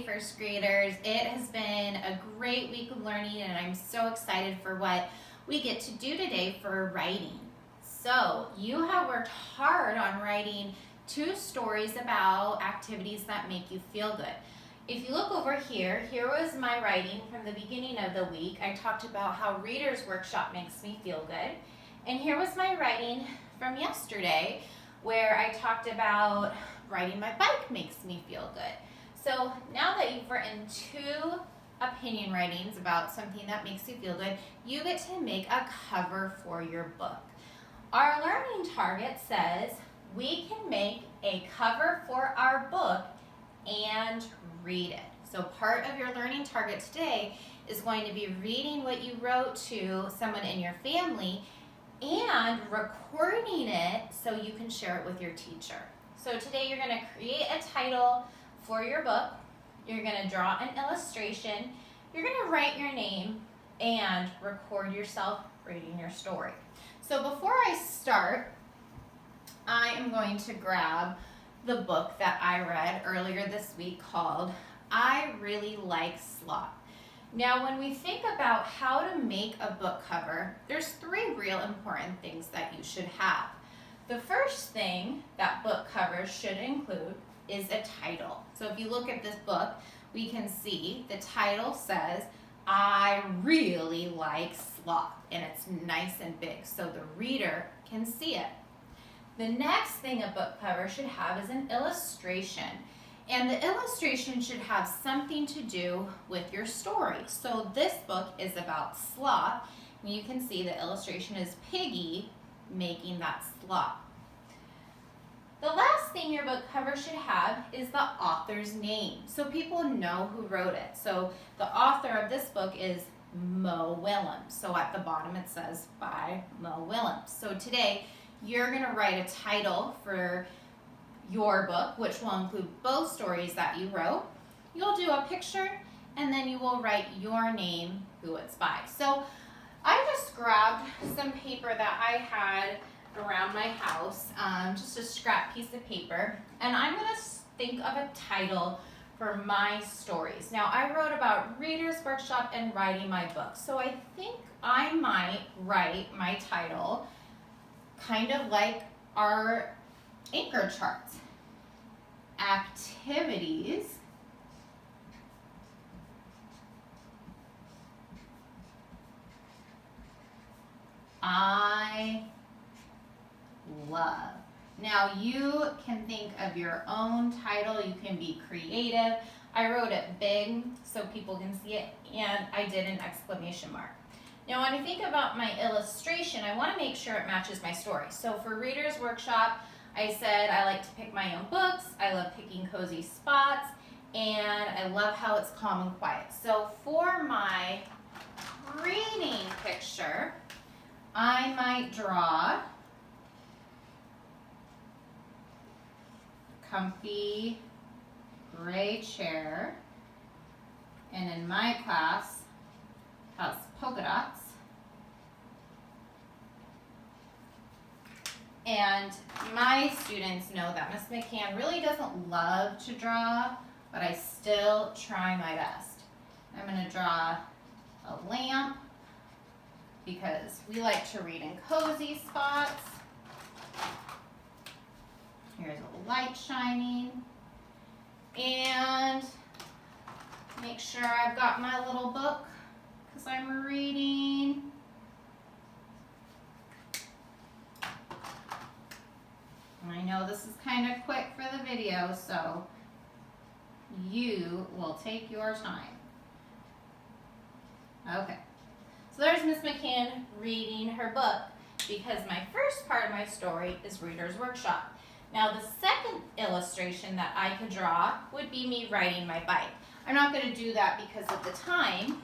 First graders, it has been a great week of learning and I'm so excited for what we get to do today for writing. So you have worked hard on writing 2 stories about activities that make you feel good. If you look over here was my writing from the beginning of the week. I talked about how Reader's Workshop makes me feel good. And here was my writing from yesterday where I talked about riding my bike makes me feel good. So now that you've written 2 opinion writings about something that makes you feel good, you get to make a cover for your book. Our learning target says we can make a cover for our book and read it. So part of your learning target today is going to be reading what you wrote to someone in your family and recording it so you can share it with your teacher. So today you're going to create a title for your book, you're going to draw an illustration, you're going to write your name, and record yourself reading your story. So before I start, I am going to grab the book that I read earlier this week called I Really Like Sloth. Now when we think about how to make a book cover, there's 3 real important things that you should have. The first thing that book covers should include is a title. So if you look at this book, we can see the title says, I really like sloth, and it's nice and big so the reader can see it. The next thing a book cover should have is an illustration, and the illustration should have something to do with your story. So this book is about sloth, and you can see the illustration is Piggy making that sloth. The last thing your book cover should have is the author's name, so people know who wrote it. So the author of this book is Mo Willems. So at the bottom it says by Mo Willems. So today you're going to write a title for your book, which will include both stories that you wrote. You'll do a picture and then you will write your name, who it's by. So I just grabbed some paper that I had around my house, just a scrap piece of paper, and I'm going to think of a title for my stories. Now I wrote about Reader's Workshop and writing my book, so I think I might write my title kind of like our anchor charts. Activities I love. Now you can think of your own title, you can be creative. I wrote it big so people can see it, and I did an exclamation mark. Now when I think about my illustration, I want to make sure it matches my story. So for Reader's Workshop, I said I like to pick my own books, I love picking cozy spots, and I love how it's calm and quiet. So for my reading picture, I might draw comfy gray chair, and in my class has polka dots, and my students know that Miss McCann really doesn't love to draw, but I still try my best. I'm going to draw a lamp because we like to read in cozy spots. Here's a light shining, and make sure I've got my little book because I'm reading. And I know this is kind of quick for the video, so you will take your time. Okay, so there's Miss McCann reading her book because my first part of my story is Reader's Workshop. Now the second illustration that I could draw would be me riding my bike. I'm not going to do that because of the time,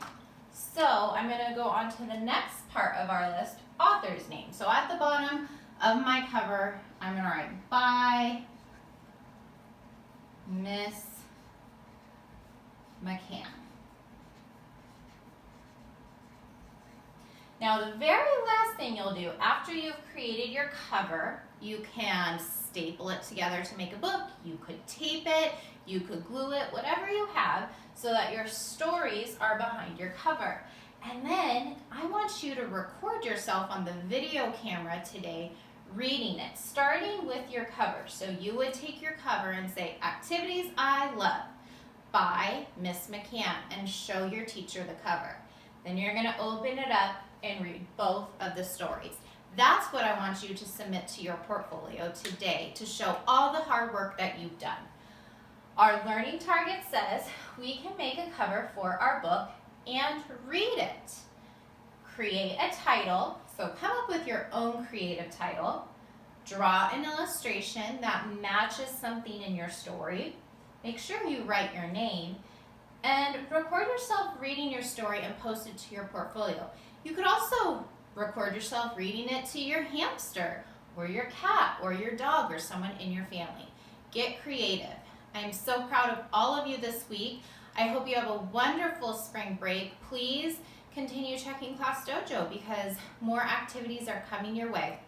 so I'm going to go on to the next part of our list, author's name. So at the bottom of my cover, I'm going to write by Miss McCann. Now the very last thing you'll do after you've created your cover, you can staple it together to make a book. You could tape it, you could glue it, whatever you have, so that your stories are behind your cover. And then I want you to record yourself on the video camera today reading it, starting with your cover. So you would take your cover and say, Activities I Love by Miss McCann, and show your teacher the cover. Then you're going to open it up and read both of the stories. That's what I want you to submit to your portfolio today to show all the hard work that you've done. Our learning target says we can make a cover for our book and read it. Create a title, so come up with your own creative title. Draw an illustration that matches something in your story. Make sure you write your name, and record yourself reading your story and post it to your portfolio. You could also record yourself reading it to your hamster or your cat or your dog or someone in your family. Get creative. I'm so proud of all of you this week. I hope you have a wonderful spring break. Please continue checking Class Dojo because more activities are coming your way.